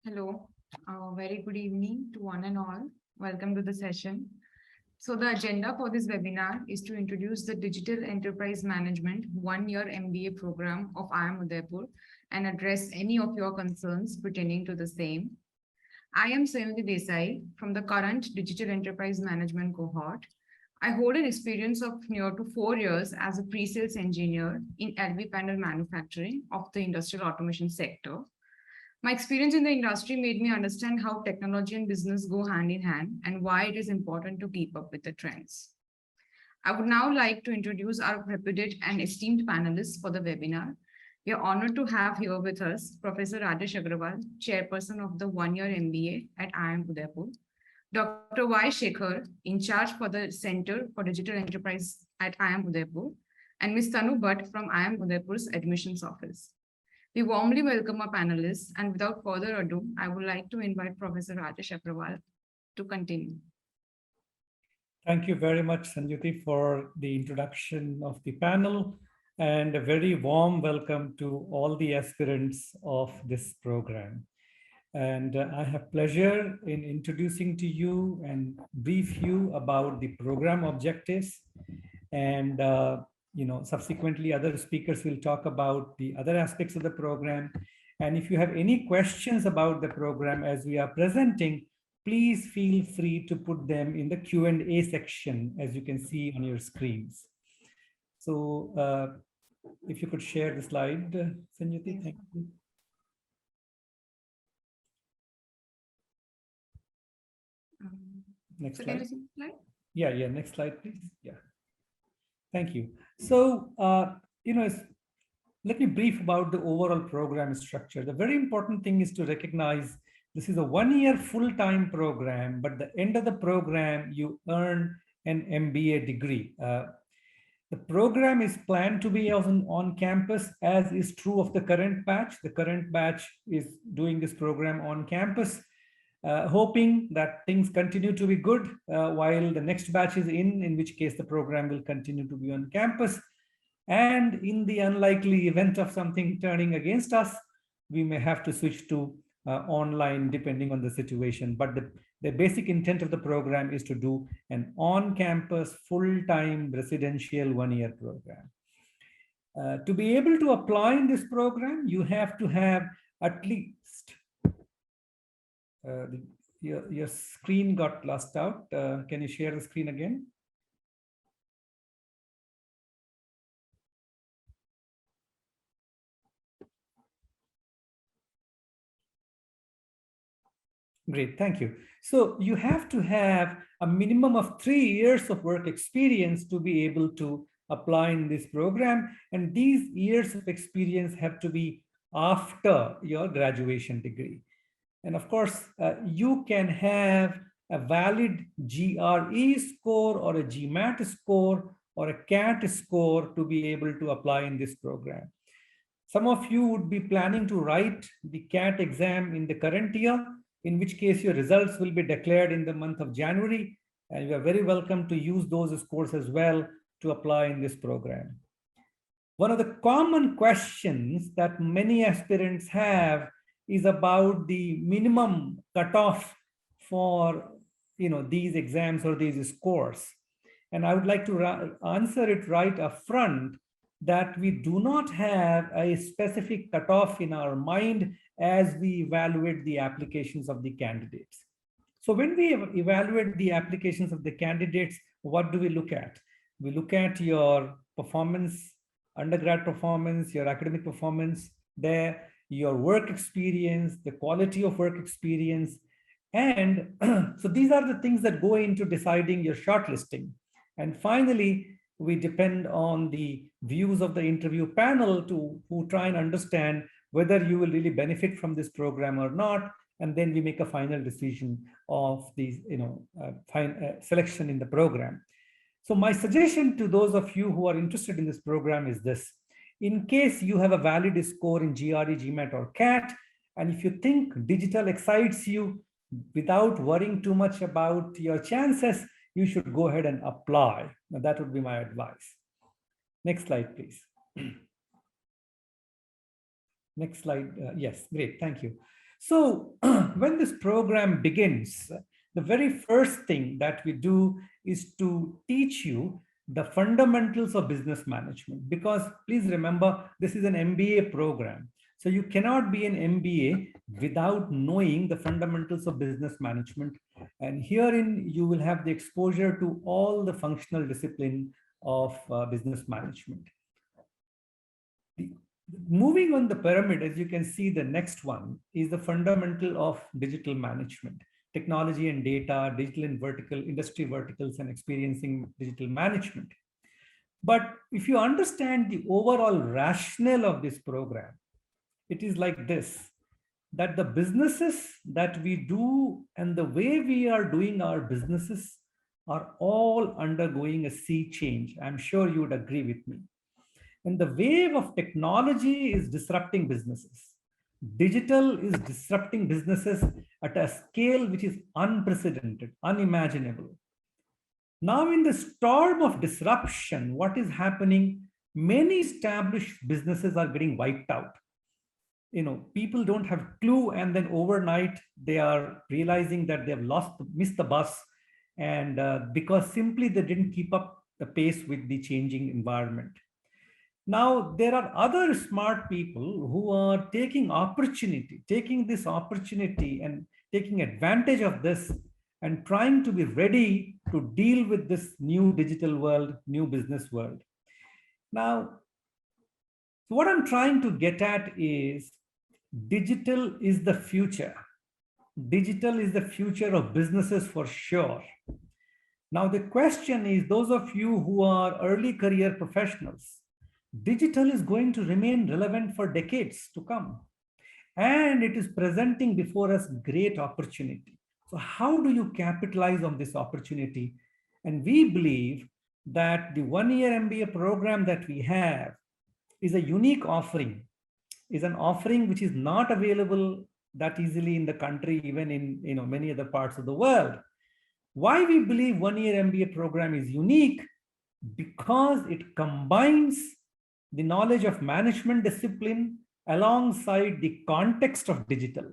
Hello, very good evening to one and all. Welcome to the session. So the agenda for this webinar is to introduce the Digital Enterprise Management one-year MBA program of IIM Udaipur and address any of your concerns pertaining to the same. I am Sanyuti Desai from the current Digital Enterprise Management cohort. I hold an experience of near to 4 years as a pre-sales engineer in LV panel manufacturing of the industrial automation sector. My experience in the industry made me understand how technology and business go hand in hand and why it is important to keep up with the trends. I would now like to introduce our reputed and esteemed panelists for the webinar. We are honored to have here with us Professor Rajesh Agrawal, Chairperson of the one-year MBA at IIM Udaipur, Dr. Y. Shekhar, in charge for the Center for Digital Enterprise at IIM Udaipur, and Ms. Tanu Bhatt from IIM Udaipur's admissions office. We warmly welcome our panelists, and without further ado, I would like to invite Professor Rajesh Agrawal to continue. Thank you very much, Sanyuti, for the introduction of the panel, and a very warm welcome to all the aspirants of this program. And I have pleasure in introducing to you and brief you about the program objectives. And subsequently other speakers will talk about the other aspects of the program. And if you have any questions about the program as we are presenting, please feel free to put them in the Q&A section, as you can see on your screens. So if you could share the slide, Sanyuti, thank you. Next slide. Yeah, next slide, please. Yeah. Thank you. So, let me brief about the overall program structure. The very important thing is to recognize this is a one-year full-time program, but at the end of the program, you earn an MBA degree. The program is planned to be on campus, as is true of the current batch. The current batch is doing this program on campus, hoping that things continue to be good while the next batch is in which case the program will continue to be on campus. And in the unlikely event of something turning against us, we may have to switch to online depending on the situation. But the basic intent of the program is to do an on-campus, full-time residential one-year program. To be able to apply in this program, you have to have at least your screen got lost out. Can you share the screen again? Great, thank you. So you have to have a minimum of 3 years of work experience to be able to apply in this program. And these years of experience have to be after your graduation degree. And of course, you can have a valid GRE score or a Gmat score or a CAT score to be able to apply in this program. Some of you would be planning to write the CAT exam in the current year, in which case your results will be declared in the month of January, and you are very welcome to use those scores as well to apply in this program. One of the common questions that many aspirants have is about the minimum cutoff for these exams or these scores. And I would like to answer it right up front that we do not have a specific cutoff in our mind as we evaluate the applications of the candidates. So when we evaluate the applications of the candidates, what do we look at? We look at your performance, undergrad performance, your academic performance there, your work experience, the quality of work experience. And so these are the things that go into deciding your shortlisting. And finally, we depend on the views of the interview panel who try and understand whether you will really benefit from this program or not. And then we make a final decision of the selection in the program. So my suggestion to those of you who are interested in this program is this. In case you have a valid score in GRE, Gmat, or CAT, and if you think digital excites you without worrying too much about your chances, you should go ahead and apply. Now, that would be my advice. Next slide, please. Next slide. Yes, great. Thank you. So when this program begins, the very first thing that we do is to teach you the fundamentals of business management, because please remember, this is an MBA program. So you cannot be an MBA without knowing the fundamentals of business management. And herein you will have the exposure to all the functional discipline of business management. Moving on the pyramid, as you can see, the next one is the fundamental of digital management, technology and data, digital and vertical, industry verticals, and experiencing digital management. But if you understand the overall rationale of this program, it is like this, that the businesses that we do and the way we are doing our businesses are all undergoing a sea change. I'm sure you would agree with me. And the wave of technology is disrupting businesses. Digital is disrupting businesses at a scale which is unprecedented, unimaginable. Now, in the storm of disruption, what is happening? Many established businesses are getting wiped out. People don't have clue, and then overnight they are realizing that they have missed the bus, and because simply they didn't keep up the pace with the changing environment. Now, there are other smart people who are taking this opportunity and taking advantage of this and trying to be ready to deal with this new digital world, new business world. Now, what I'm trying to get at is digital is the future. Digital is the future of businesses for sure. Now, the question is, those of you who are early career professionals, digital is going to remain relevant for decades to come. And it is presenting before us great opportunity. So how do you capitalize on this opportunity? And we believe that the one-year MBA program that we have is a unique offering, is an offering which is not available that easily in the country, even in many other parts of the world. Why we believe one-year MBA program is unique? Because it combines the knowledge of management discipline alongside the context of digital.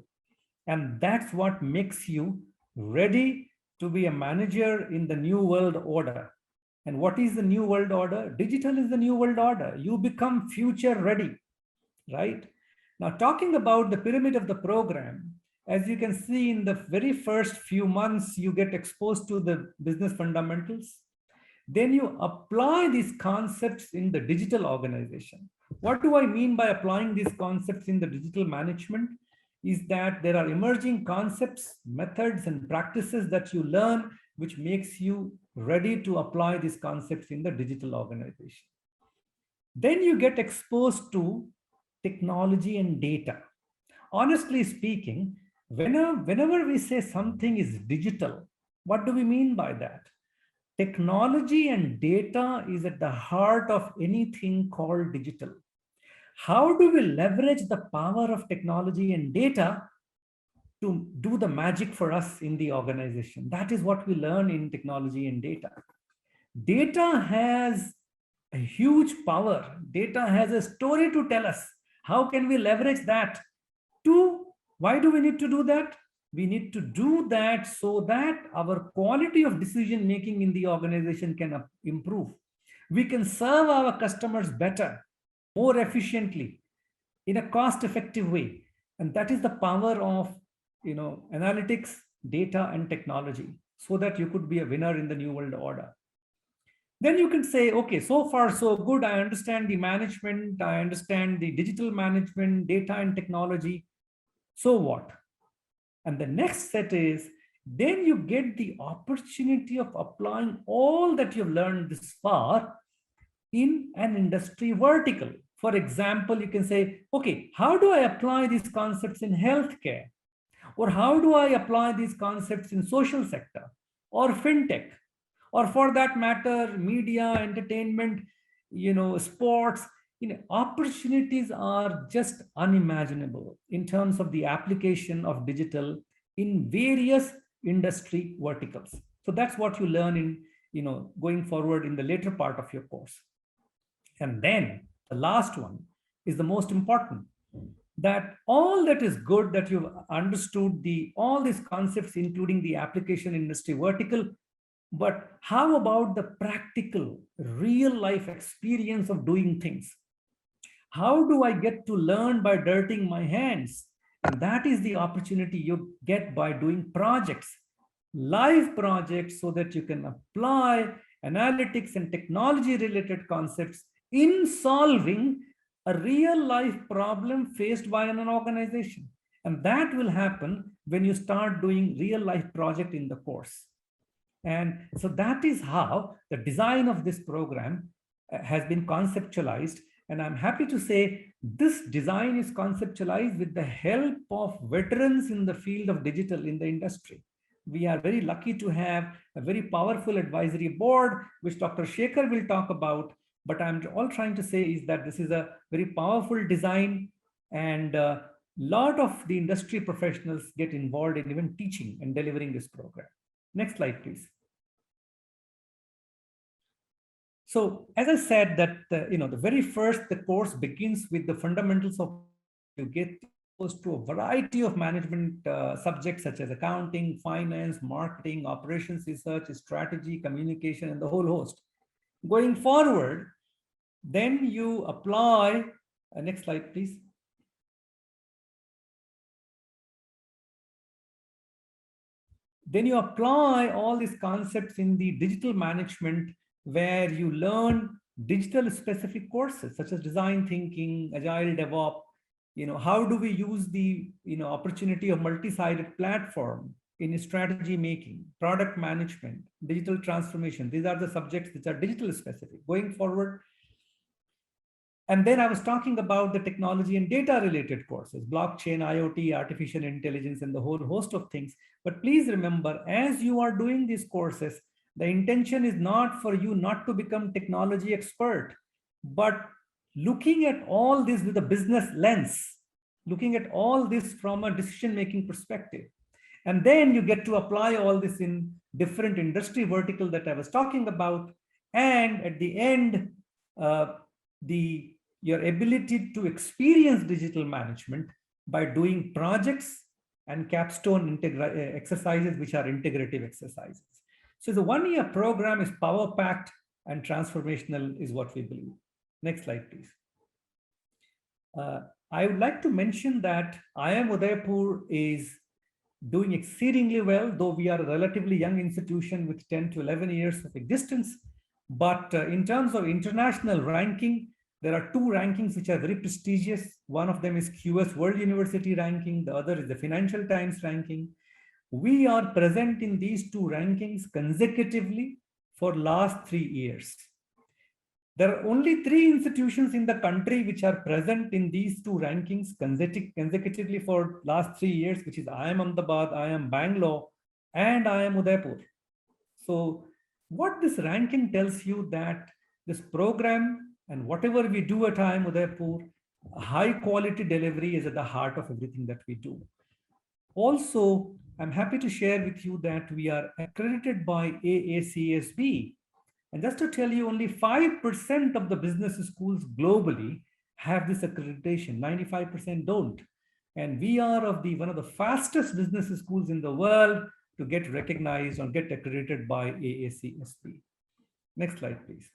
And that's what makes you ready to be a manager in the new world order. And what is the new world order? Digital is the new world order. You become future ready, right? Now, talking about the pyramid of the program, as you can see, in the very first few months, you get exposed to the business fundamentals. Then you apply these concepts in the digital organization. What do I mean by applying these concepts in the digital management? Is that there are emerging concepts, methods, and practices that you learn, which makes you ready to apply these concepts in the digital organization. Then you get exposed to technology and data. Honestly speaking, whenever we say something is digital, what do we mean by that? Technology and data is at the heart of anything called digital. How do we leverage the power of technology and data to do the magic for us in the organization? That is what we learn in technology and data. Data has a huge power. Data has a story to tell us. How can we leverage that? Why do we need to do that? We need to do that so that our quality of decision making in the organization can improve. We can serve our customers better, more efficiently, in a cost-effective way. And that is the power of analytics, data, and technology, so that you could be a winner in the new world order. Then you can say, okay, so far so good. I understand the management, I understand the digital management, data and technology. So what? And the next set is, then you get the opportunity of applying all that you've learned this far in an industry vertical. For example, you can say, okay, how do I apply these concepts in healthcare? Or how do I apply these concepts in social sector or fintech? Or for that matter, media, entertainment, sports. Opportunities are just unimaginable in terms of the application of digital in various industry verticals. So that's what you learn in, going forward in the later part of your course. And then the last one is the most important. that all that is good that you've understood all these concepts, including the application industry vertical, but how about the practical, real life experience of doing things? How do I get to learn by dirtying my hands? And that is the opportunity you get by doing projects, live projects, so that you can apply analytics and technology related concepts in solving a real life problem faced by an organization. And that will happen when you start doing real life project in the course. And so that is how the design of this program has been conceptualized. And I'm happy to say this design is conceptualized with the help of veterans in the field of digital in the industry. We are very lucky to have a very powerful advisory board, which Dr. Shekhar will talk about. But I'm all trying to say is that this is a very powerful design, and a lot of the industry professionals get involved in even teaching and delivering this program. Next slide, please. So as I said that, the very first, the course begins with the fundamentals of, you get exposed to a variety of management subjects such as accounting, finance, marketing, operations, research, strategy, communication, and the whole host. Going forward, then you apply, next slide, please. Then you apply all these concepts in the digital management, where you learn digital specific courses such as design thinking, agile DevOps. How do we use the opportunity of multi-sided platform in strategy making, product management, digital transformation. These are the subjects which are digital specific. Going forward, and then I was talking about the technology and data related courses, blockchain, IoT, artificial intelligence, and the whole host of things. But please remember, as you are doing these courses, the intention is not for you not to become technology expert, but looking at all this with a business lens, looking at all this from a decision-making perspective. And then you get to apply all this in different industry vertical that I was talking about. And at the end, your ability to experience digital management by doing projects and capstone exercises, which are integrative exercises. So the one-year program is power-packed and transformational is what we believe. Next slide, please. I would like to mention that IIM Udaipur is doing exceedingly well, though we are a relatively young institution with 10 to 11 years of existence. But in terms of international ranking, there are two rankings which are very prestigious. One of them is QS World University ranking. The other is the Financial Times ranking. We are present in these two rankings consecutively for last 3 years. There are only 3 institutions in the country which are present in these two rankings consecutively for last 3 years, which is IIM Ahmedabad, IIM Bangalore, and IIM Udaipur. So what this ranking tells you that this program and whatever we do at IIM Udaipur, high quality delivery is at the heart of everything that we do. Also, I'm happy to share with you that we are accredited by AACSB. And just to tell you, only 5% of the business schools globally have this accreditation, 95% don't. And we are one of the fastest business schools in the world to get recognized or get accredited by AACSB. Next slide, please.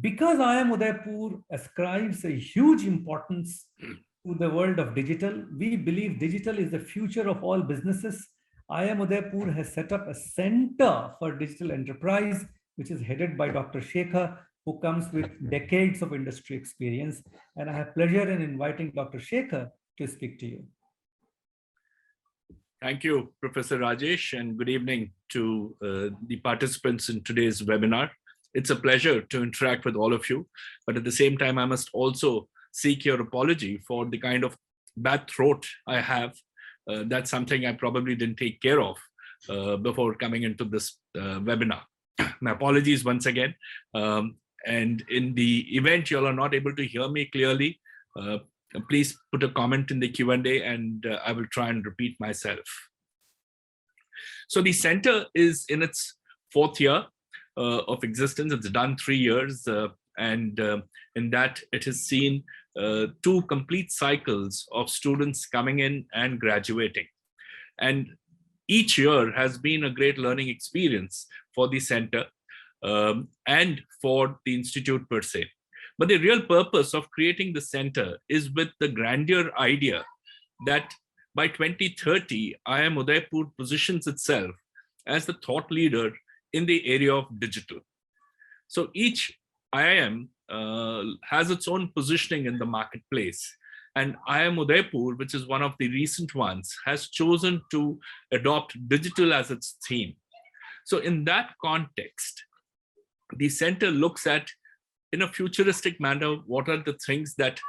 Because IIM Udaipur ascribes a huge importance to the world of digital, we believe digital is the future of all businesses. IIM Udaipur has set up a center for digital enterprise, which is headed by Dr. Shekhar, who comes with decades of industry experience. And I have pleasure in inviting Dr. Shekhar to speak to you. Thank you, Professor Rajesh, and good evening to the participants in today's webinar. It's a pleasure to interact with all of you, but at the same time, I must also seek your apology for the kind of bad throat I have. That's something I probably didn't take care of before coming into this webinar. My apologies once again. And in the event you all are not able to hear me clearly, please put a comment in the Q&A and I will try and repeat myself. So the center is in its 4th year of existence. It's done 3 years. And in that, it has seen 2 complete cycles of students coming in and graduating. And each year has been a great learning experience for the center and for the institute per se. But the real purpose of creating the center is with the grandeur idea that by 2030, IIM Udaipur positions itself as the thought leader in the area of digital. So each IIM has its own positioning in the marketplace. And IIM Udaipur, which is one of the recent ones, has chosen to adopt digital as its theme. So in that context, the center looks at, in a futuristic manner, what are the things that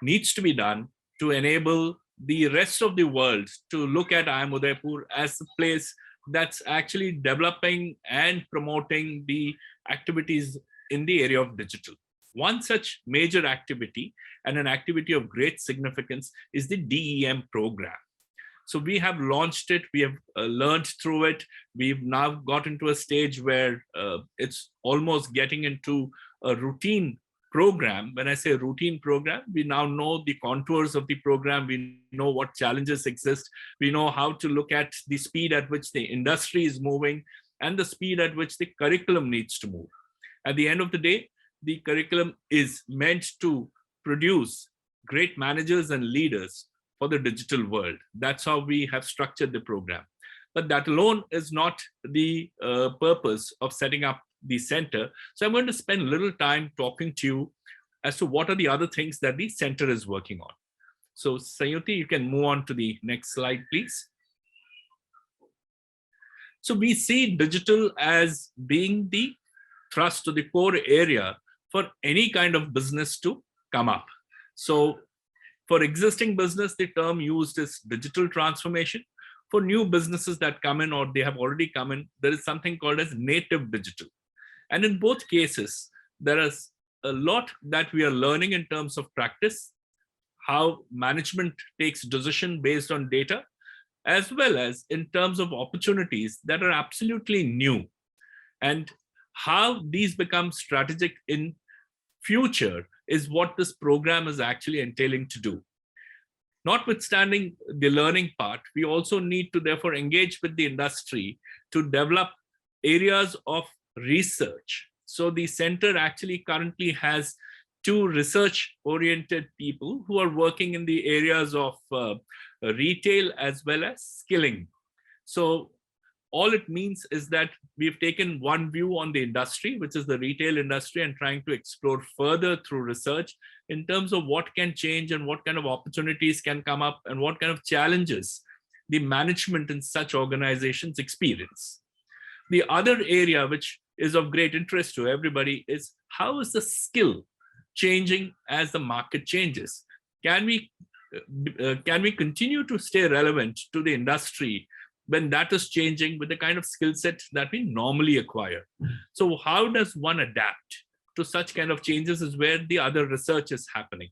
needs to be done to enable the rest of the world to look at IIM Udaipur as a place that's actually developing and promoting the activities in the area of digital. One such major activity, and an activity of great significance, is the DEM program. So we have launched it, we have learned through it. We've now got into a stage where it's almost getting into a routine program. When I say routine program, we now know the contours of the program. We know what challenges exist. We know how to look at the speed at which the industry is moving and the speed at which the curriculum needs to move. At the end of the day, the curriculum is meant to produce great managers and leaders for the digital world. That's how we have structured the program. But that alone is not the purpose of setting up the center. So I'm going to spend a little time talking to you as to what are the other things that the center is working on. So Sanyuti, you can move on to the next slide, please. So we see digital as being the thrust or the core area for any kind of business to come up. So for existing business, the term used is digital transformation. For new businesses that come in or they have already come in, there is something called as native digital. And in both cases, there is a lot that we are learning in terms of practice, how management takes decision based on data, as well as in terms of opportunities that are absolutely new, and how these become strategic in future is what this program is actually entailing to do. Notwithstanding the learning part, we also need to therefore engage with the industry to develop areas of research. So the center actually currently has 2 research-oriented people who are working in the areas of retail as well as skilling. So all it means is that we've taken one view on the industry, which is the retail industry, and trying to explore further through research in terms of what can change and what kind of opportunities can come up and what kind of challenges the management in such organizations experience. The other area which is of great interest to everybody is how is the skill changing as the market changes? Can we continue to stay relevant to the industry when that is changing with the kind of skill set that we normally acquire? So how does one adapt to such kind of changes is where the other research is happening.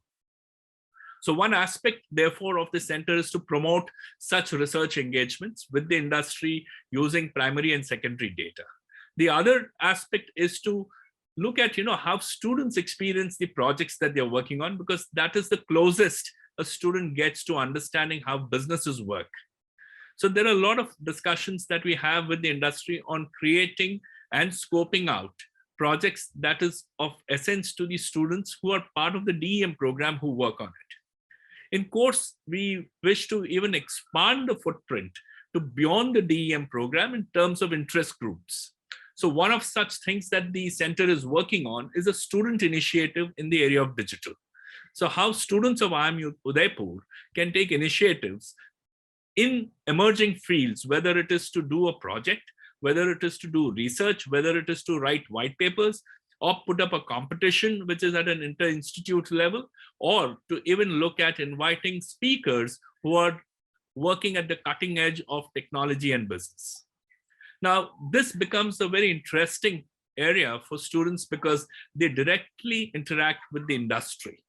So one aspect, therefore, of the center is to promote such research engagements with the industry using primary and secondary data. The other aspect is to look at, how students experience the projects that they're working on, because that is the closest a student gets to understanding how businesses work. So there are a lot of discussions that we have with the industry on creating and scoping out projects that is of essence to the students who are part of the DEM program who work on it. In course, we wish to even expand the footprint to beyond the DEM program in terms of interest groups. So one of such things that the center is working on is a student initiative in the area of digital. So how students of IIM Udaipur can take initiatives in emerging fields, whether it is to do a project, whether it is to do research, whether it is to write white papers, or put up a competition which is at an inter-institute level, or to even look at inviting speakers who are working at the cutting edge of technology and business. Now, this becomes a very interesting area for students because they directly interact with the industry.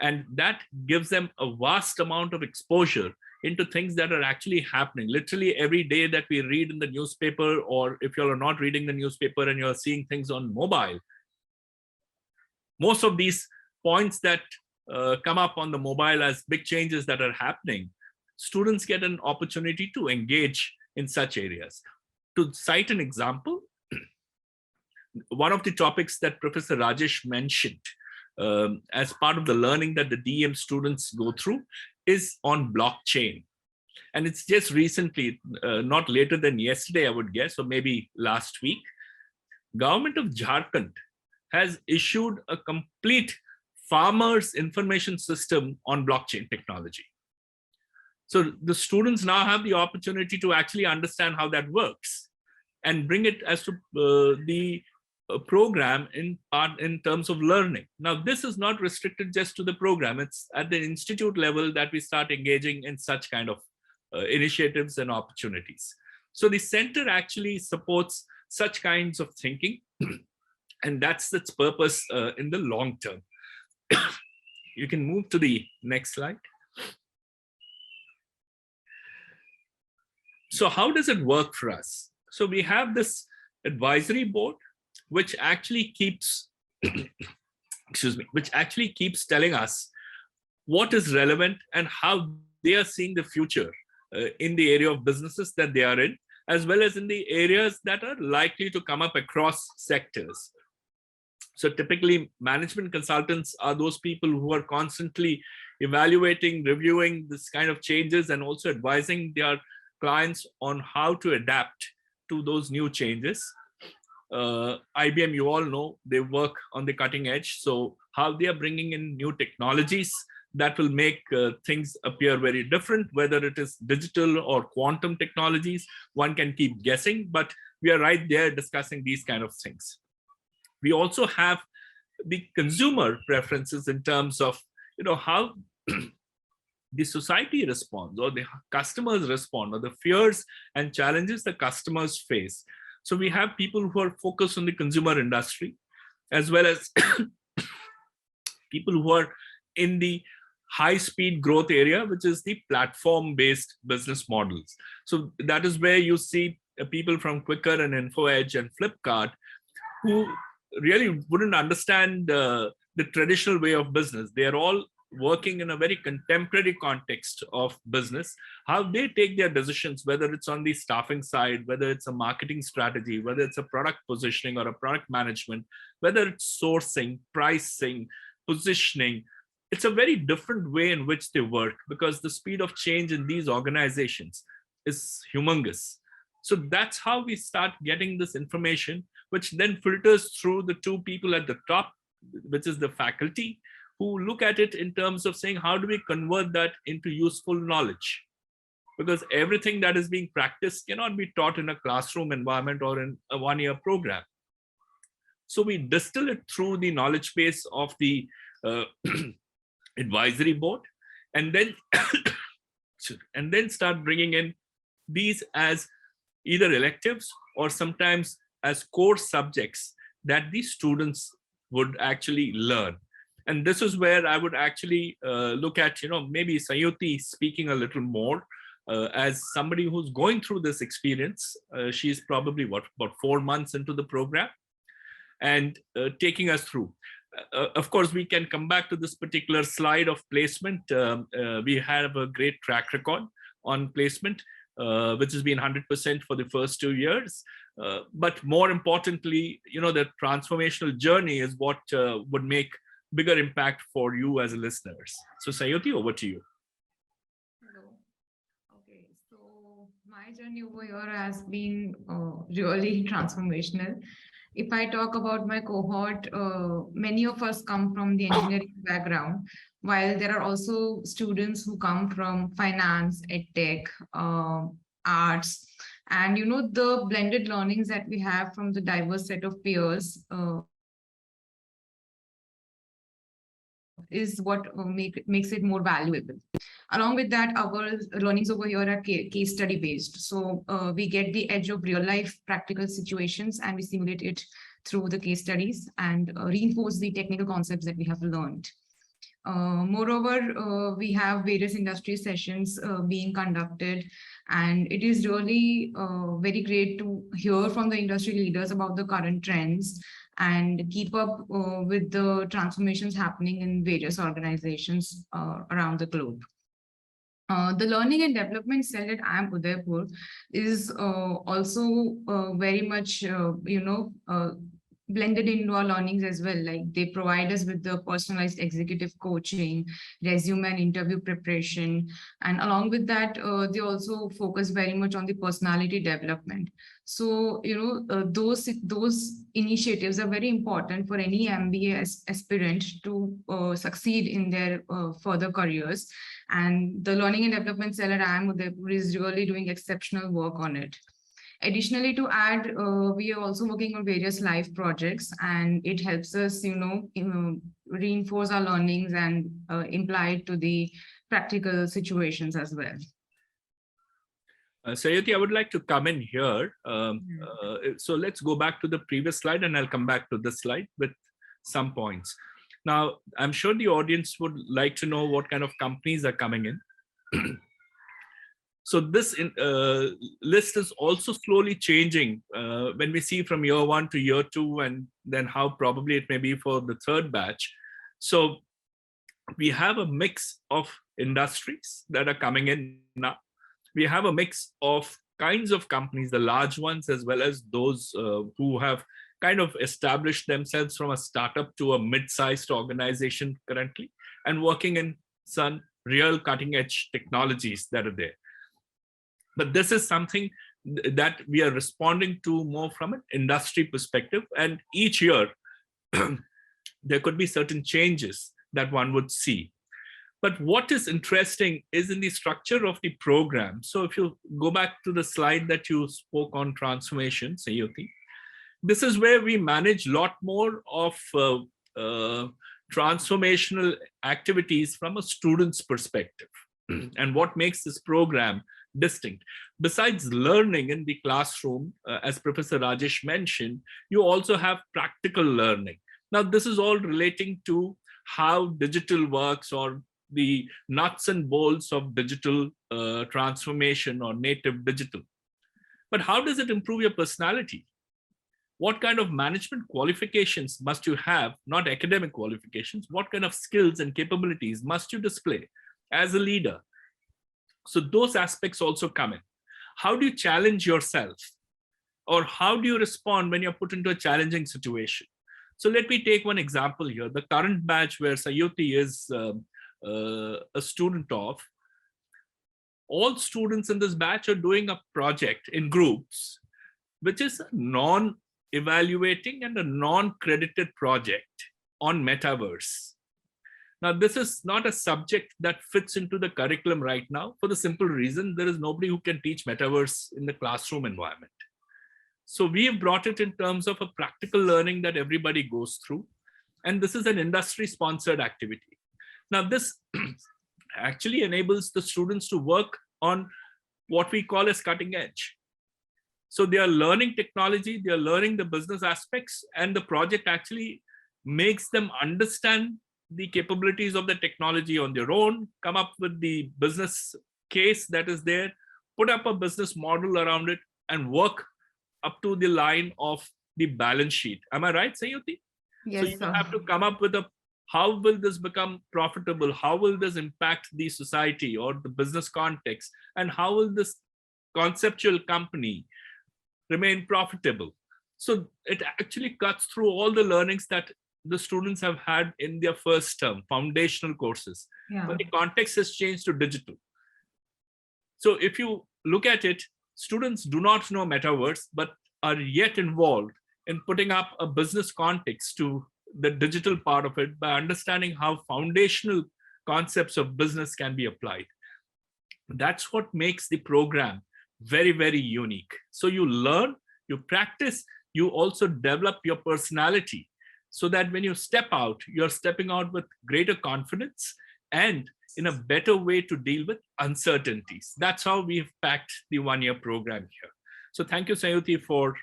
And that gives them a vast amount of exposure into things that are actually happening. Literally every day that we read in the newspaper, or if you are not reading the newspaper and you're seeing things on mobile, most of these points that come up on the mobile as big changes that are happening, students get an opportunity to engage in such areas. To cite an example, one of the topics that Professor Rajesh mentioned as part of the learning that the DEM students go through is on blockchain. And it's just recently, not later than yesterday, I would guess, or maybe last week, Government of Jharkhand has issued a complete farmers information system on blockchain technology. So the students now have the opportunity to actually understand how that works and bring it as to the program in terms of learning. Now, this is not restricted just to the program. It's at the institute level that we start engaging in such kind of initiatives and opportunities. So the center actually supports such kinds of thinking, and that's its purpose in the long term. You can move to the next slide. So how does it work for us? So we have this advisory board, which actually keeps, which actually keeps telling us what is relevant and how they are seeing the future in the area of businesses that they are in, as well as in the areas that are likely to come up across sectors. So typically, management consultants are those people who are constantly evaluating, reviewing this kind of changes, and also advising their clients on how to adapt to those new changes. IBM, you all know, they work on the cutting edge. So how they are bringing in new technologies that will make things appear very different, whether it is digital or quantum technologies, one can keep guessing, but we are right there discussing these kind of things. We also have the consumer preferences in terms of, how the society responds, or the customers respond, or the fears and challenges the customers face. So we have people who are focused on the consumer industry, as well as people who are in the high-speed growth area, which is the platform-based business models. So that is where you see people from Quicker and InfoEdge and Flipkart who really wouldn't understand the traditional way of business. They are all working in a very contemporary context of business, how they take their decisions, whether it's on the staffing side, whether it's a marketing strategy, whether it's a product positioning or a product management, whether it's sourcing, pricing, positioning. It's a very different way in which they work, because the speed of change in these organizations is humongous. So that's how we start getting this information, which then filters through the two people at the top, which is the faculty, who look at it in terms of saying, how do we convert that into useful knowledge? Because everything that is being practiced cannot be taught in a classroom environment or in a one-year program. So we distill it through the knowledge base of the advisory board, and then start bringing in these as either electives or sometimes as core subjects that the students would actually learn. And this is where I would actually look at, maybe Sanyuti speaking a little more as somebody who's going through this experience. She's probably about 4 months into the program, and taking us through. Of course, we can come back to this particular slide of placement. We have a great track record on placement, which has been 100% for the first 2 years. But more importantly, the transformational journey is what would make bigger impact for you as listeners. So Sanyuti, over to you. Hello. Okay, so my journey over here has been really transformational. If I talk about my cohort, many of us come from the engineering background, while there are also students who come from finance, edtech, arts, and the blended learnings that we have from the diverse set of peers is what makes it more valuable. Along with that, our learnings over here are case study based. So we get the edge of real life practical situations and we simulate it through the case studies and reinforce the technical concepts that we have learned. Moreover, we have various industry sessions being conducted, and it is really very great to hear from the industry leaders about the current trends and keep up with the transformations happening in various organizations around the globe. The learning and development cell at IIM Udaipur is also very much, blended into our learnings as well. Like they provide us with the personalized executive coaching, resume and interview preparation. And along with that, they also focus very much on the personality development. So, those initiatives are very important for any MBA aspirant to succeed in their further careers. And the learning and development cell at IIM Udaipur is really doing exceptional work on it. Additionally, to add, we are also working on various live projects, and it helps us, reinforce our learnings and imply it to the practical situations as well. Sanyuti, I would like to come in here. So let's go back to the previous slide, and I'll come back to this slide with some points. Now, I'm sure the audience would like to know what kind of companies are coming in. So this list is also slowly changing when we see from year 1 to year 2, and then how probably it may be for the third batch. So we have a mix of industries that are coming in now. We have a mix of kinds of companies, the large ones, as well as those who have kind of established themselves from a startup to a mid-sized organization currently, and working in some real cutting-edge technologies that are there. But this is something that we are responding to more from an industry perspective. And each year, there could be certain changes that one would see. But what is interesting is in the structure of the program. So if you go back to the slide that you spoke on transformation, Sanyuti, this is where we manage a lot more of transformational activities from a student's perspective. And what makes this program distinct, besides learning in the classroom, as Professor Rajesh mentioned, you also have practical learning. Now, this is all relating to how digital works, or the nuts and bolts of digital transformation or native digital. But how does it improve your personality? What kind of management qualifications must you have, not academic qualifications? What kind of skills and capabilities must you display as a leader? So those aspects also come in. How do you challenge yourself? Or how do you respond when you're put into a challenging situation? So let me take one example here. The current batch where Sanyuti is a student of, all students in this batch are doing a project in groups, which is a non-evaluating and a non-credited project on metaverse. Now, this is not a subject that fits into the curriculum right now, for the simple reason there is nobody who can teach metaverse in the classroom environment. So we have brought it in terms of a practical learning that everybody goes through. And this is an industry-sponsored activity. Now, this actually enables the students to work on what we call as cutting edge. So they are learning technology, they are learning the business aspects, and the project actually makes them understand the capabilities of the technology on their own, come up with the business case that is there, put up a business model around it, and work up to the line of the balance sheet. Am I right, Sanyuti? Yes, so you have to come up with how will this become profitable? How will this impact the society or the business context? And how will this conceptual company remain profitable? So it actually cuts through all the learnings that the students have had in their first term, foundational courses. Yeah. But the context has changed to digital. So if you look at it, students do not know metaverse, but are yet involved in putting up a business context to the digital part of it by understanding how foundational concepts of business can be applied. That's what makes the program very, very unique. So you learn, you practice, you also develop your personality, so that when you step out, you're stepping out with greater confidence and in a better way to deal with uncertainties. That's how we've packed the one-year program here. So thank you, Sanyuti, for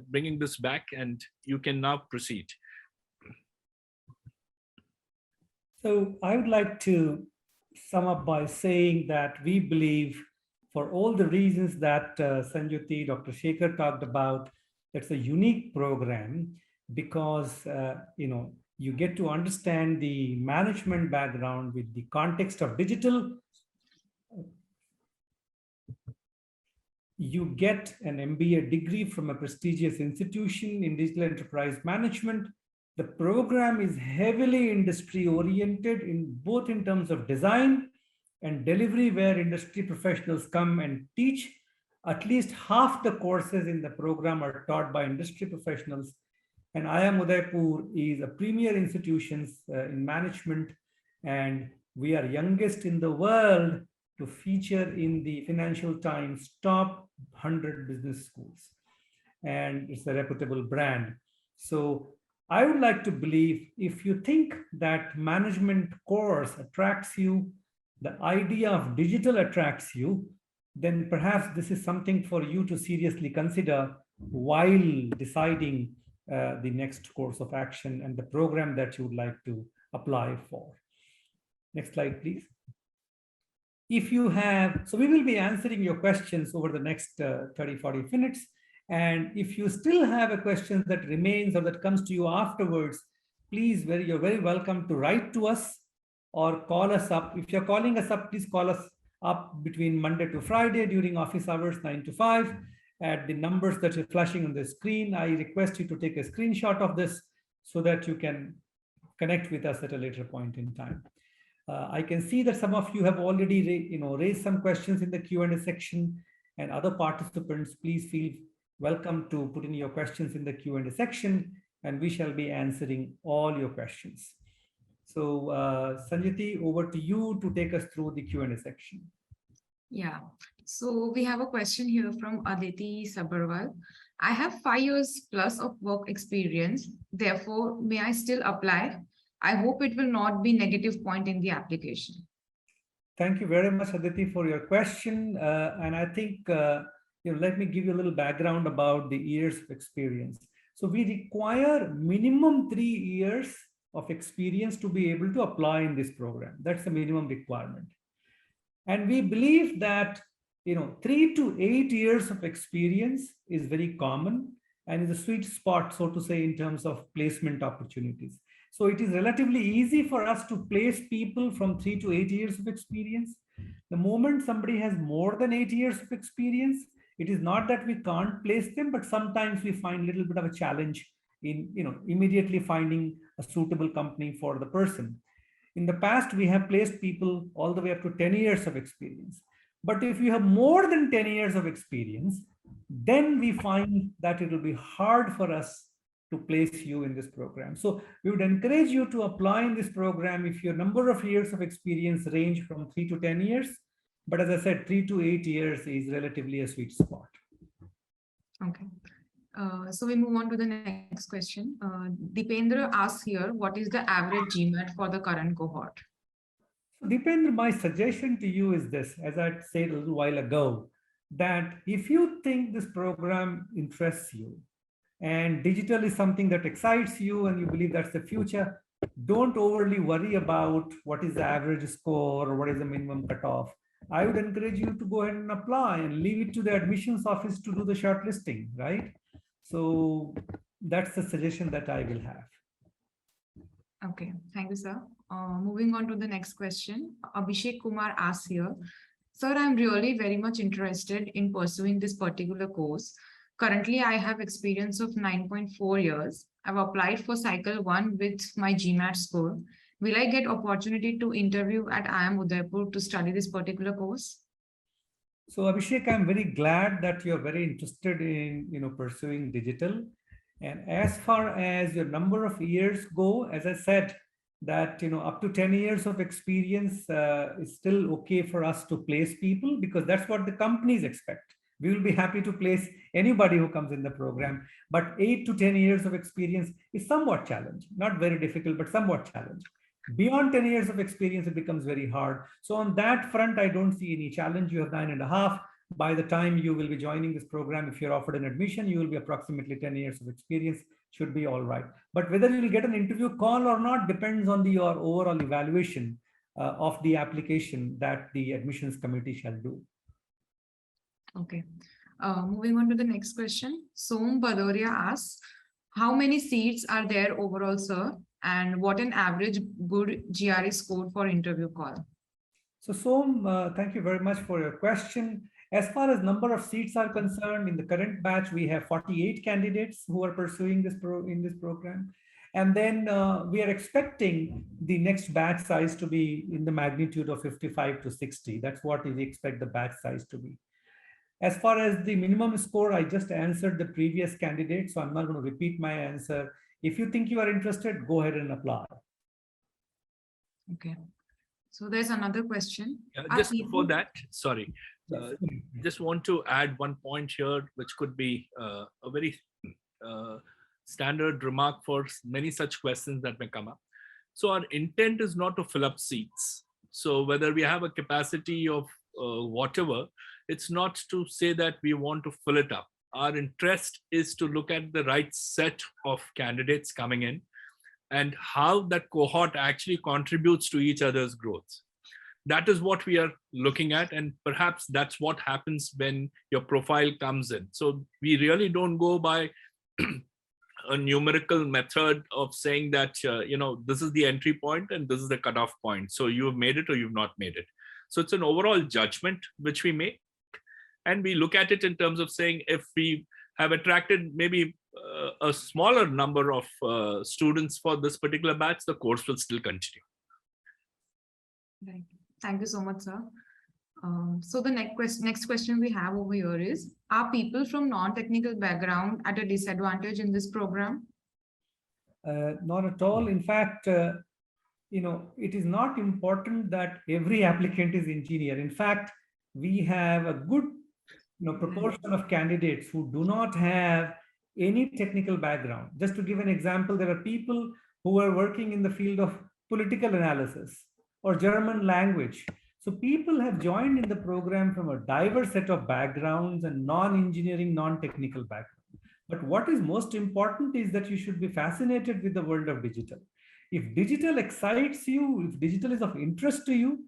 bringing this back, and you can now proceed. So I would like to sum up by saying that we believe, for all the reasons that Sanyuti, Dr. Shekhar talked about, that's a unique program because you get to understand the management background with the context of digital. You get an MBA degree from a prestigious institution in digital enterprise management. The program is heavily industry oriented both in terms of design and delivery, where industry professionals come and teach. At least half the courses in the program are taught by industry professionals. And IIM Udaipur is a premier institution in management, and we are youngest in the world to feature in the Financial Times top 100 business schools. And it's a reputable brand. So I would like to believe, if you think that management course attracts you, the idea of digital attracts you, then perhaps this is something for you to seriously consider while deciding the next course of action and the program that you would like to apply for. Next slide, please. If you have, so we will be answering your questions over the next 30-40 minutes. And if you still have a question that remains or that comes to you afterwards, please, you're very welcome to write to us or call us up. If you're calling us up, please call us up between Monday to Friday during office hours 9 to 5 at the numbers that are flashing on the screen. I request you to take a screenshot of this so that you can connect with us at a later point in time. I can see that some of you have already raised some questions in the Q&A section, and other participants, please feel welcome to put in your questions in the Q&A section, and we shall be answering all your questions. So Sanyuti, over to you to take us through the Q&A section. Yeah, so we have a question here from Aditi Sabarwal. I have 5 years plus of work experience. Therefore, may I still apply? I hope it will not be negative point in the application. Thank you very much, Aditi, for your question. And I think, let me give you a little background about the years of experience. So we require minimum 3 years of experience to be able to apply in this program. That's the minimum requirement. And we believe that 3 to 8 years of experience is very common and is a sweet spot, so to say, in terms of placement opportunities. So it is relatively easy for us to place people from 3 to 8 years of experience. The moment somebody has more than 8 years of experience, it is not that we can't place them, but sometimes we find a little bit of a challenge in immediately finding a suitable company for the person. In the past, we have placed people all the way up to 10 years of experience. But if you have more than 10 years of experience, then we find that it will be hard for us to place you in this program. So we would encourage you to apply in this program if your number of years of experience range from 3 to 10 years. But as I said, 3 to 8 years is relatively a sweet spot. Okay. So we move on to the next question. Dipendra asks here, what is the average Gmat for the current cohort? So Dipendra, my suggestion to you is this, as I said a little while ago, that if you think this program interests you and digital is something that excites you and you believe that's the future, don't overly worry about what is the average score or what is the minimum cutoff. I would encourage you to go ahead and apply and leave it to the admissions office to do the shortlisting, right? So that's the suggestion that I will have. Okay, thank you, sir. Moving on to the next question. Abhishek Kumar asks here, sir, I'm really very much interested in pursuing this particular course. Currently, I have experience of 9.4 years. I've applied for cycle 1 with my Gmat score. Will I get opportunity to interview at IIM Udaipur to study this particular course? So Abhishek, I'm very glad that you're very interested in pursuing digital. And as far as your number of years go, as I said, that up to 10 years of experience is still okay for us to place people, because that's what the companies expect. We will be happy to place anybody who comes in the program, but 8 to 10 years of experience is somewhat challenging, not very difficult, but somewhat challenging. Beyond 10 years of experience, it becomes very hard. So on that front, I don't see any challenge. You have 9.5. by the time you will be joining this program, if you're offered an admission, you will be approximately 10 years of experience, should be all right. But whether you will get an interview call or not depends on your overall evaluation of the application that the admissions committee shall do. Okay. Moving on to the next question. Som Badoria asks, how many seats are there overall, sir? And what an average good GRE score for interview call? So Som, thank you very much for your question. As far as number of seats are concerned, in the current batch, we have 48 candidates who are pursuing this program. And then we are expecting the next batch size to be in the magnitude of 55 to 60. That's what we expect the batch size to be. As far as the minimum score, I just answered the previous candidate, so I'm not going to repeat my answer. If you think you are interested, go ahead and apply. Okay. So there's another question. Just before that, sorry, just want to add one point here, which could be a very standard remark for many such questions that may come up. So our intent is not to fill up seats. So whether we have a capacity of whatever, it's not to say that we want to fill it up. Our interest is to look at the right set of candidates coming in and how that cohort actually contributes to each other's growth. That is what we are looking at, and perhaps that's what happens when your profile comes in. So we really don't go by a numerical method of saying that, this is the entry point and this is the cutoff point. So you've made it or you've not made it. So it's an overall judgment which we make. And we look at it in terms of saying, if we have attracted maybe a smaller number of students for this particular batch, the course will still continue. Right. Thank you so much, sir. So the next question we have over here is, are people from non-technical background at a disadvantage in this program? Not at all. In fact, it is not important that every applicant is engineer. In fact, we have a good proportion of candidates who do not have any technical background. Just to give an example, there are people who are working in the field of political analysis or German language. So people have joined in the program from a diverse set of backgrounds and non-engineering, non-technical background. But what is most important is that you should be fascinated with the world of digital. If digital excites you, if digital is of interest to you,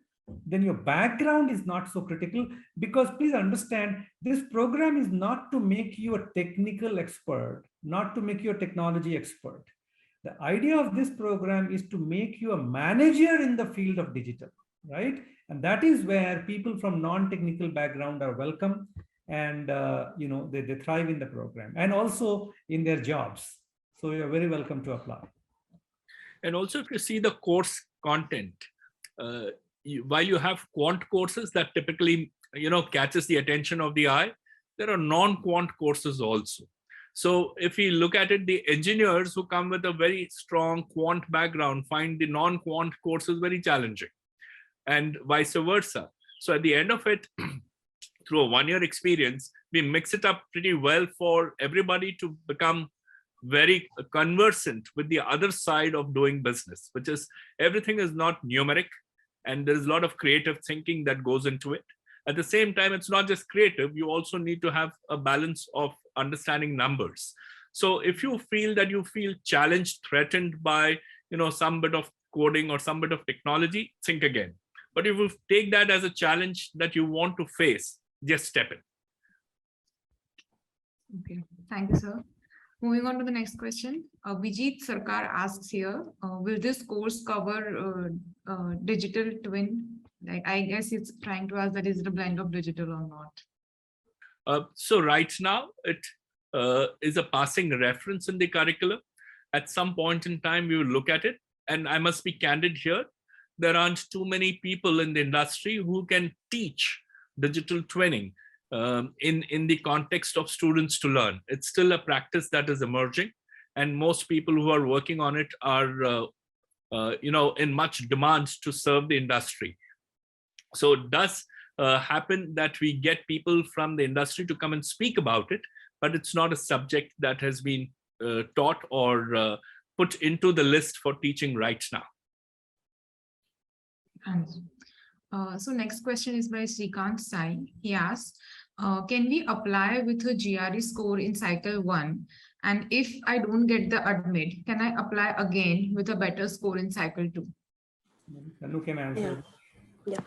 then your background is not so critical, because please understand, this program is not to make you a technical expert, not to make you a technology expert. The idea of this program is to make you a manager in the field of digital, right? And that is where people from non-technical background are welcome, and they thrive in the program and also in their jobs. So you're very welcome to apply. And also, if you see the course content, while you have quant courses that typically catches the attention of the eye, there are non-quant courses also. So if we look at it, the engineers who come with a very strong quant background find the non-quant courses very challenging, and vice versa. So at the end of it, through a one-year experience, we mix it up pretty well for everybody to become very conversant with the other side of doing business, which is everything is not numeric, and there's a lot of creative thinking that goes into it. At the same time, it's not just creative, you also need to have a balance of understanding numbers. So if you feel that you feel challenged, threatened by some bit of coding or some bit of technology, think again. But if you take that as a challenge that you want to face, just step in. Okay, thank you, sir. Moving on to the next question. Vijit Sarkar asks here, will this course cover digital twin? Like, I guess it's trying to ask that is it a blend of digital or not? So right now, it is a passing reference in the curriculum. At some point in time, we will look at it. And I must be candid here. There aren't too many people in the industry who can teach digital twinning in the context of students to learn. It's still a practice that is emerging, and most people who are working on it are in much demand to serve the industry. So it does happen that we get people from the industry to come and speak about it, but it's not a subject that has been taught or put into the list for teaching right now. So next question is by Srikanth Sai. He asks, Can we apply with a GRE score in cycle 1? And if I don't get the admit, can I apply again with a better score in cycle 2? Anu can answer. Yeah.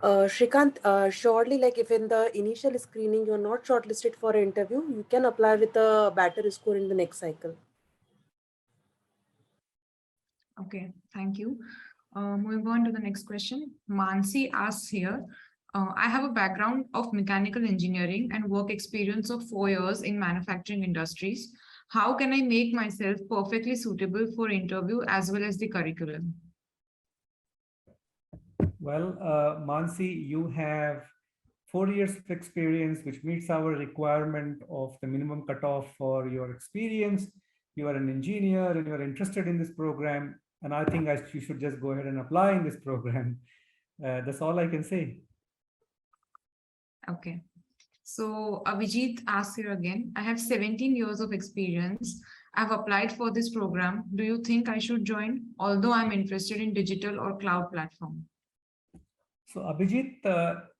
Shrikant, surely, like if in the initial screening you're not shortlisted for an interview, you can apply with a better score in the next cycle. Okay, thank you. Moving on to the next question. Mansi asks here, I have a background of mechanical engineering and work experience of 4 years in manufacturing industries. How can I make myself perfectly suitable for interview as well as the curriculum? Well, Mansi, you have 4 years of experience, which meets our requirement of the minimum cutoff for your experience. You are an engineer and you are interested in this program. And I think you should just go ahead and apply in this program. That's all I can say. Okay. So Avijit asks here again, I have 17 years of experience. I've applied for this program. Do you think I should join? Although I'm interested in digital or cloud platform. So Abhijit,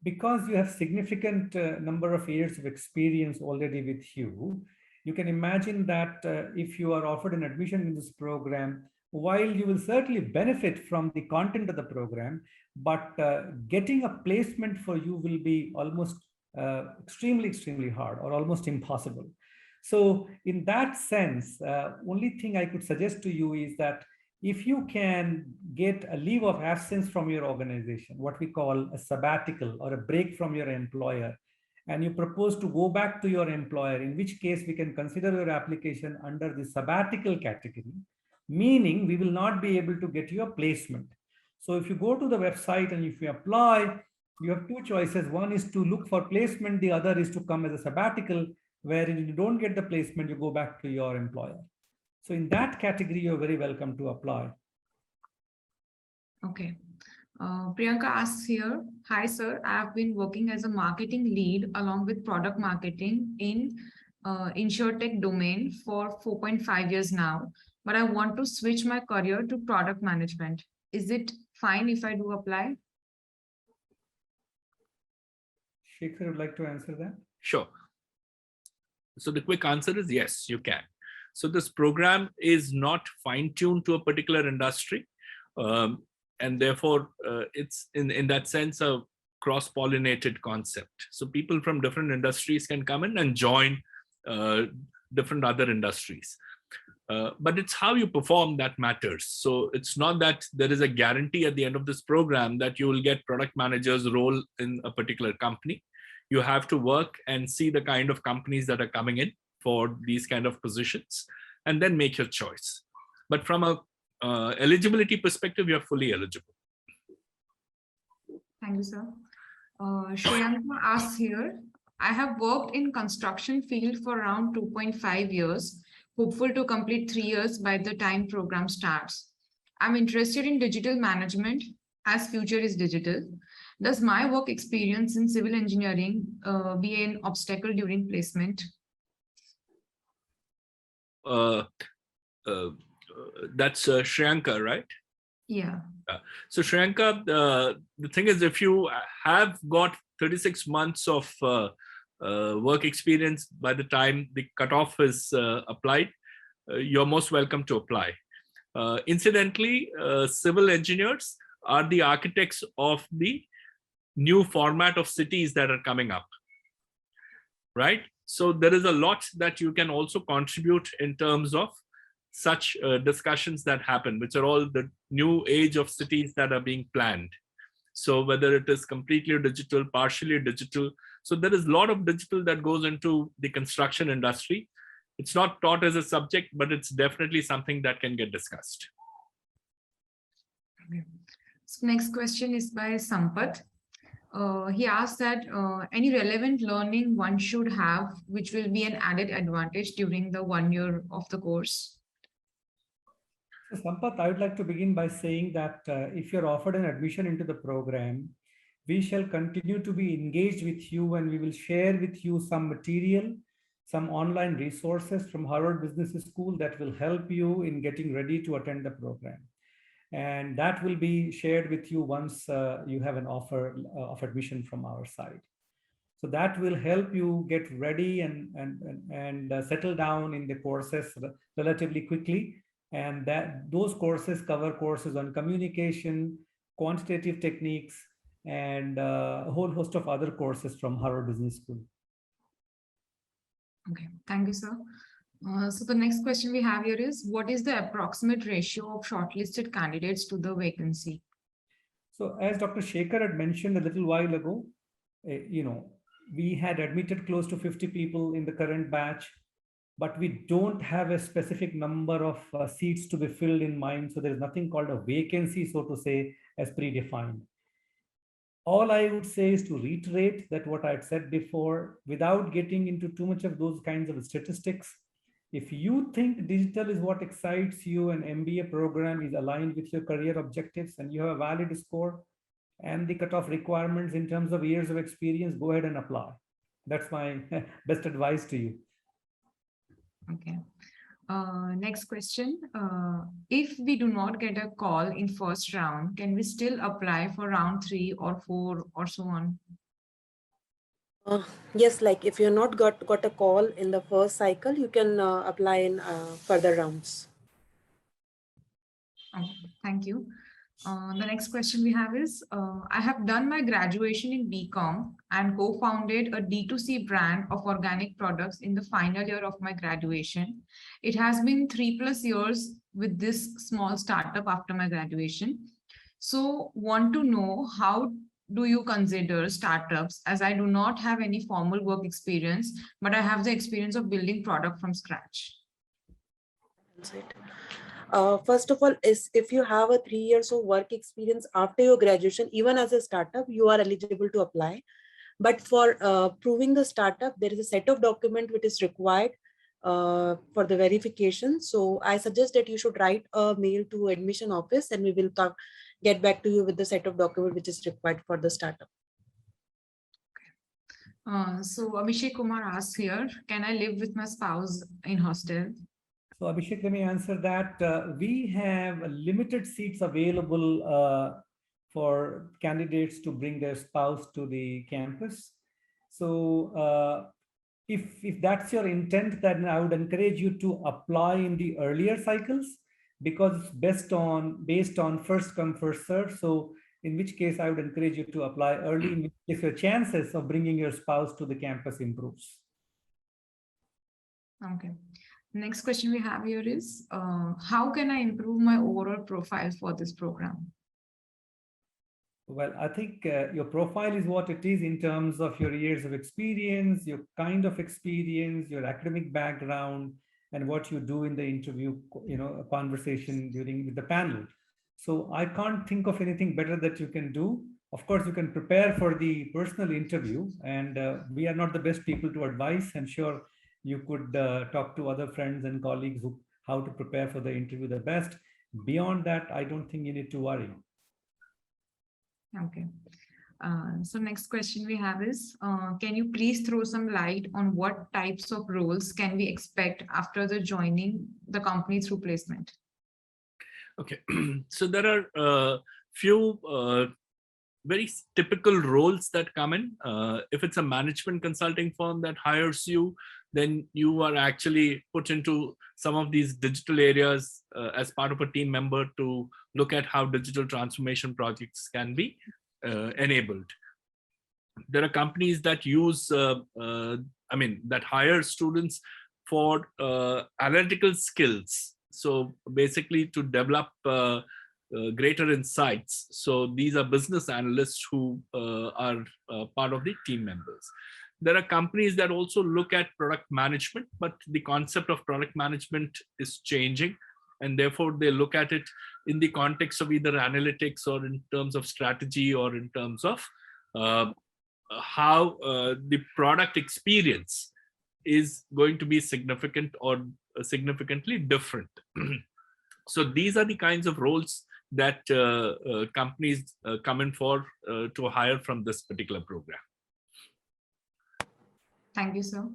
because you have significant number of years of experience already with you, you can imagine that if you are offered an admission in this program, while you will certainly benefit from the content of the program, but getting a placement for you will be almost extremely hard or almost impossible. So in that sense, only thing I could suggest to you is that if you can get a leave of absence from your organization, what we call a sabbatical or a break from your employer, and you propose to go back to your employer, in which case we can consider your application under the sabbatical category, meaning we will not be able to get you a placement. So if you go to the website and if you apply, you have two choices. One is to look for placement. The other is to come as a sabbatical, wherein you don't get the placement, you go back to your employer. So in that category, you're very welcome to apply. Okay. Priyanka asks here, hi sir, I have been working as a marketing lead along with product marketing in InsurTech domain for 4.5 years now, but I want to switch my career to product management. Is it fine if I do apply? Shekhar would like to answer that. Sure. So the quick answer is yes, you can. So this program is not fine-tuned to a particular industry. And therefore, it's in that sense a cross-pollinated concept. So people from different industries can come in and join different other industries. But it's how you perform that matters. So it's not that there is a guarantee at the end of this program that you will get product manager's role in a particular company. You have to work and see the kind of companies that are coming in for these kind of positions and then make your choice. But from a eligibility perspective, you're fully eligible. Thank you, sir. Shreyanka asks here, I have worked in construction field for around 2.5 years, hopeful to complete 3 years by the time program starts. I'm interested in digital management as future is digital. Does my work experience in civil engineering be an obstacle during placement? That's Shreyanka, right? Yeah. So Shreyanka, the thing is, if you have got 36 months of work experience by the time the cutoff is applied, you're most welcome to apply. Incidentally, civil engineers are the architects of the new format of cities that are coming up, right? So there is a lot that you can also contribute in terms of such discussions that happen, which are all the new age of cities that are being planned. So whether it is completely digital, partially digital, so there is a lot of digital that goes into the construction industry. It's not taught as a subject, but it's definitely something that can get discussed. Okay. So next question is by Sampath. He asked that any relevant learning one should have, which will be an added advantage during the 1 year of the course. So Sampath, I would like to begin by saying that if you're offered an admission into the program, we shall continue to be engaged with you and we will share with you some material, some online resources from Harvard Business School that will help you in getting ready to attend the program. And that will be shared with you once you have an offer of admission from our side. So that will help you get ready and settle down in the courses relatively quickly. And that those courses cover courses on communication, quantitative techniques, and a whole host of other courses from Harvard Business School. Okay, thank you, sir. So the next question we have here is, what is the approximate ratio of shortlisted candidates to the vacancy? So as Dr. Shekhar had mentioned a little while ago, we had admitted close to 50 people in the current batch, but we don't have a specific number of seats to be filled in mind. So there's nothing called a vacancy, so to say, as predefined. All I would say is to reiterate that what I had said before, without getting into too much of those kinds of statistics. If you think digital is what excites you, an MBA program is aligned with your career objectives, and you have a valid score and the cutoff requirements in terms of years of experience, go ahead and apply. That's my best advice to you. Okay. Next question. If we do not get a call in first round, can we still apply for round 3 or 4 or so on? Yes, like if you're not got a call in the first cycle, you can apply in further rounds. Okay, thank you. The next question we have is, I have done my graduation in BCom and co-founded a D2C brand of organic products in the final year of my graduation. It has been 3+ years with this small startup after my graduation. So want to know, how do you consider startups, as I do not have any formal work experience, but I have the experience of building product from scratch? That's it. First of all, is if you have a 3 years of work experience after your graduation, even as a startup, you are eligible to apply. But for proving the startup, there is a set of document which is required for the verification. So I suggest that you should write a mail to admission office, and we will get back to you with the set of document which is required for the startup. So Abhishek Kumar asks here, can I live with my spouse in hostel? So Abhishek, let me answer that. We have limited seats available for candidates to bring their spouse to the campus. So if that's your intent, then I would encourage you to apply in the earlier cycles, because it's based on first come, first serve. So in which case I would encourage you to apply early, if your chances of bringing your spouse to the campus improves. Okay. Next question we have here is, how can I improve my overall profile for this program? Well, I think your profile is what it is in terms of your years of experience, your kind of experience, your academic background, and what you do in the interview, a conversation with the panel. So I can't think of anything better that you can do. Of course, you can prepare for the personal interview, and we are not the best people to advise. I'm sure you could talk to other friends and colleagues how to prepare for the interview the best. Beyond that, I don't think you need to worry. Okay. So next question we have is, can you please throw some light on what types of roles can we expect after the joining the company through placement? Okay, so there are a few very typical roles that come in. If it's a management consulting firm that hires you, then you are actually put into some of these digital areas as part of a team member to look at how digital transformation projects can be enabled. There are companies that use, that hire students for analytical skills. So basically to develop greater insights. So these are business analysts who are part of the team members. There are companies that also look at product management, but the concept of product management is changing. And therefore they look at it in the context of either analytics or in terms of strategy or in terms of how the product experience is going to be significant or significantly different. So these are the kinds of roles that companies come in for to hire from this particular program. Thank you, sir.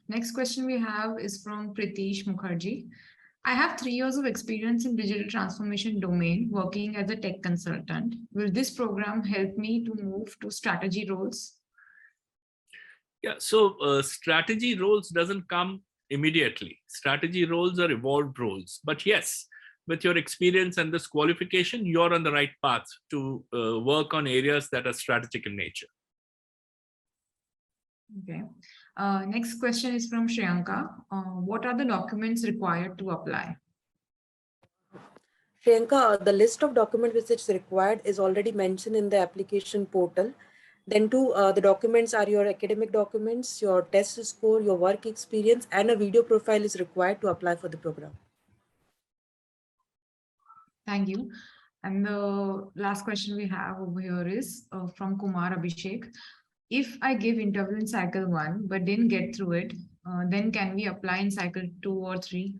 Next question we have is from Pritish Mukherjee. I have 3 years of experience in digital transformation domain working as a tech consultant. Will this program help me to move to strategy roles? Yeah, so strategy roles doesn't come immediately. Strategy roles are evolved roles. But yes, with your experience and this qualification, you're on the right path to work on areas that are strategic in nature. Okay. Next question is from Shriyanka. What are the documents required to apply? Priyanka, the list of documents which is required is already mentioned in the application portal. Then the documents are your academic documents, your test score, your work experience, and a video profile is required to apply for the program. Thank you. And the last question we have over here is from Kumar Abhishek. If I give interview in cycle 1 but didn't get through it, then can we apply in cycle 2 or 3?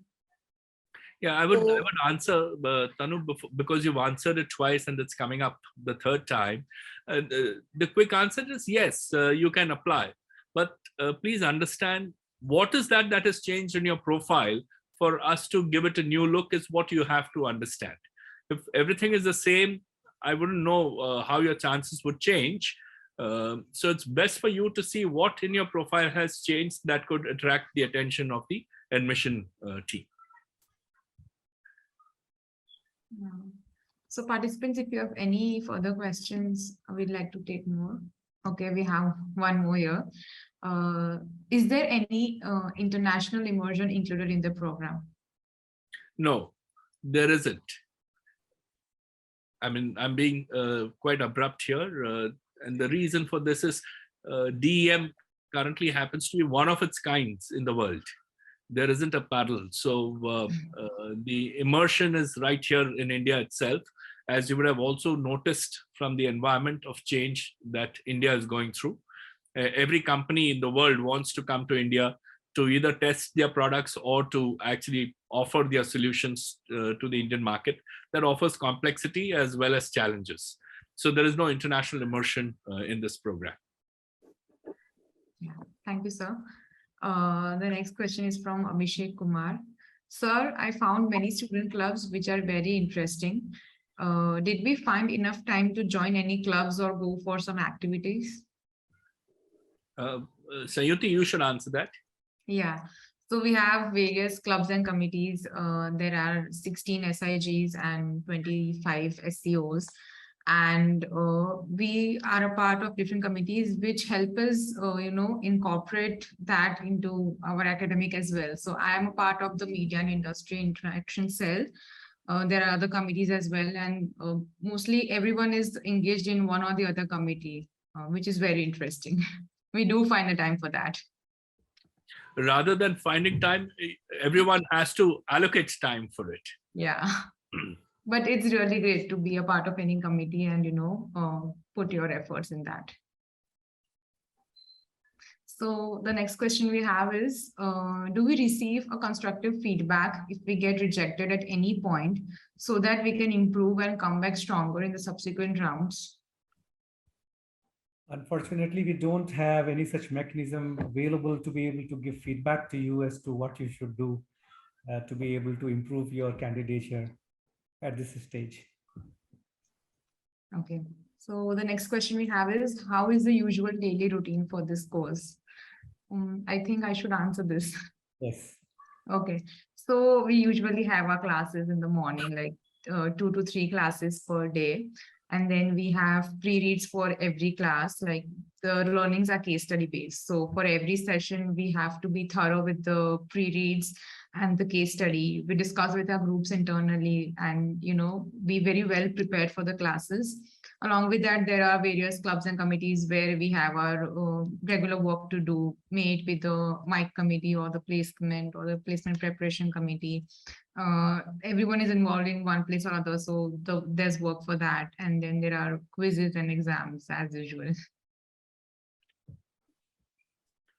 Yeah, I would answer, Tanu, because you've answered it twice and it's coming up the third time. The quick answer is yes, you can apply. But please understand, what is that has changed in your profile for us to give it a new look is what you have to understand. If everything is the same, I wouldn't know how your chances would change. So it's best for you to see what in your profile has changed that could attract the attention of the admission team. So participants, if you have any further questions, we'd like to take more. Okay, we have one more here. Is there any international immersion included in the program? No, there isn't. I mean, I'm being quite abrupt here. And the reason for this is DEM currently happens to be one of its kinds in the world. There isn't a parallel. So the immersion is right here in India itself, as you would have also noticed from the environment of change that India is going through. Every company in the world wants to come to India to either test their products or to actually offer their solutions to the Indian market that offers complexity as well as challenges. So there is no international immersion in this program. Yeah, thank you, sir. The next question is from Abhishek Kumar. Sir, I found many student clubs which are very interesting. Did we find enough time to join any clubs or go for some activities? Sanyuti, you should answer that. Yeah, so we have various clubs and committees. There are 16 SIGs and 25 SCOs. And we are a part of different committees which help us, incorporate that into our academic as well. So I am a part of the media and industry interaction cell. There are other committees as well, and mostly everyone is engaged in one or the other committee, which is very interesting. We do find a time for that. Rather than finding time, everyone has to allocate time for it. Yeah. But it's really great to be a part of any committee and, put your efforts in that. So the next question we have is, do we receive a constructive feedback if we get rejected at any point so that we can improve and come back stronger in the subsequent rounds? Unfortunately, we don't have any such mechanism available to be able to give feedback to you as to what you should do to be able to improve your candidature at this stage. Okay, so the next question we have is, how is the usual daily routine for this course? I think I should answer this. Yes. Okay, so we usually have our classes in the morning, like 2 to 3 classes per day. And then we have pre-reads for every class, like the learnings are case study based. So for every session, we have to be thorough with the pre-reads and the case study. We discuss with our groups internally and, be very well prepared for the classes. Along with that, there are various clubs and committees where we have our regular work to do, made with the MIC committee or the placement preparation committee. Everyone is involved in one place or other, so there's work for that. And then there are quizzes and exams as usual.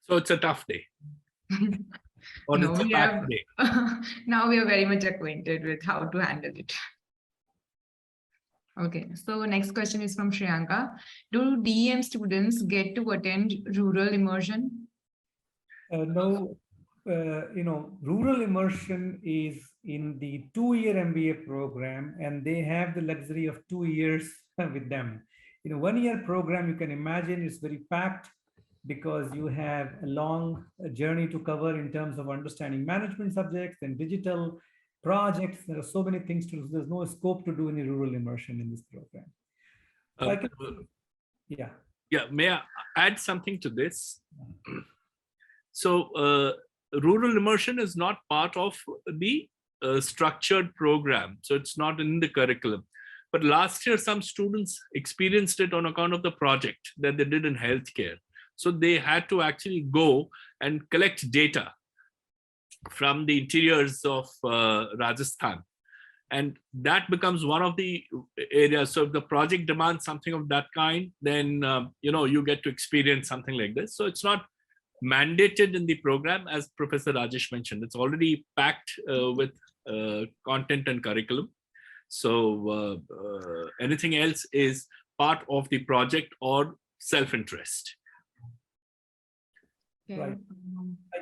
So it's a tough day. Or No, it's a bad day. Now we are very much acquainted with how to handle it. Okay, so next question is from Shriyanka. Do DEM students get to attend rural immersion? No, rural immersion is in the 2-year MBA program, and they have the luxury of 2 years with them. In a 1-year program, you can imagine it's very packed. because you have a long journey to cover in terms of understanding management subjects and digital projects. There are so many things to do. There's no scope to do any rural immersion in this program. Yeah. Yeah, may I add something to this? So rural immersion is not part of the structured program. So it's not in the curriculum. But last year, some students experienced it on account of the project that they did in healthcare. So they had to actually go and collect data from the interiors of Rajasthan. And that becomes one of the areas. So if the project demands something of that kind, then you get to experience something like this. So it's not mandated in the program, as Professor Rajesh mentioned. It's already packed with content and curriculum. So anything else is part of the project or self-interest. Okay. Right.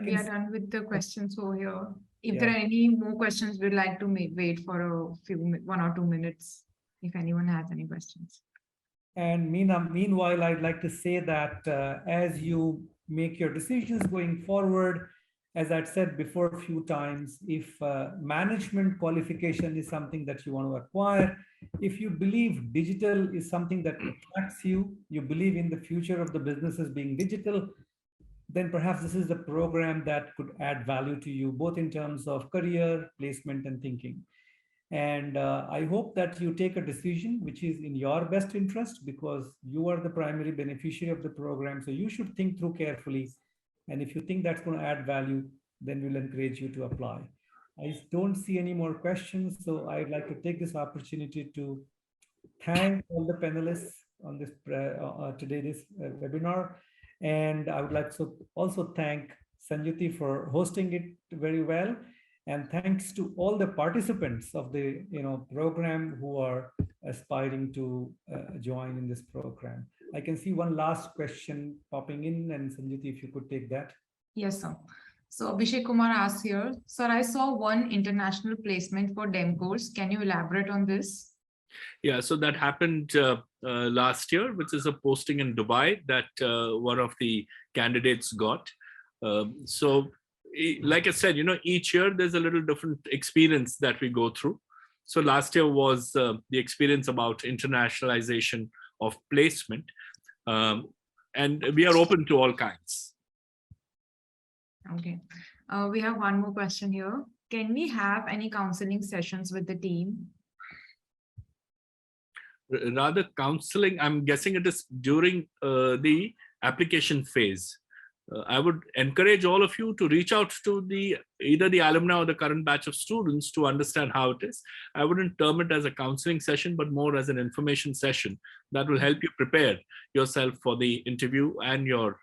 We are done with the questions over here. If Yeah. there are any more questions, we'd like to wait for a few 1 or 2 minutes if anyone has any questions. And meanwhile, I'd like to say that as you make your decisions going forward, as I've said before a few times, if management qualification is something that you want to acquire, if you believe digital is something that attracts you, you believe in the future of the businesses being digital, then perhaps this is the program that could add value to you, both in terms of career, placement, and thinking. And I hope that you take a decision which is in your best interest, because you are the primary beneficiary of the program. So you should think through carefully. And if you think that's going to add value, then we'll encourage you to apply. I don't see any more questions. So I'd like to take this opportunity to thank all the panelists on this today's webinar. And I would like to also thank Sanyuti for hosting it very well. And thanks to all the participants of the program who are aspiring to join in this program. I can see one last question popping in, and Sanyuti, if you could take that. Yes, sir. So Abhishek Kumar asks here, sir, I saw one international placement for DEM course. Can you elaborate on this? Yeah, so that happened last year, which is a posting in Dubai that one of the candidates got. So like I said, each year there's a little different experience that we go through. So last year was the experience about internationalization of placement. And we are open to all kinds. Okay. We have one more question here. Can we have any counseling sessions with the team? Rather counseling, I'm guessing it is during the application phase. I would encourage all of you to reach out to either the alumni or the current batch of students to understand how it is. I wouldn't term it as a counseling session, but more as an information session that will help you prepare yourself for the interview and your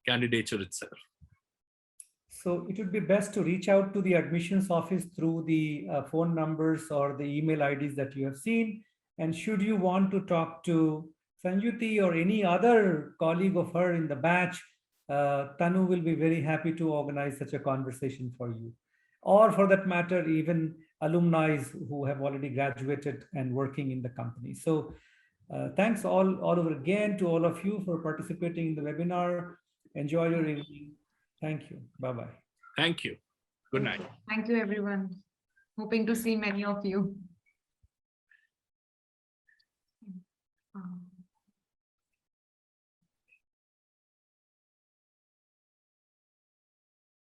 candidature itself. So it would be best to reach out to the admissions office through the phone numbers or the email IDs that you have seen. And should you want to talk to Sanyuti or any other colleague of her in the batch, Tanu will be very happy to organize such a conversation for you. Or for that matter, even alumni who have already graduated and working in the company. So thanks all over again to all of you for participating in the webinar. Enjoy your evening. Thank you. Bye-bye. Thank you. Good night. Thank you, everyone. Hoping to see many of you.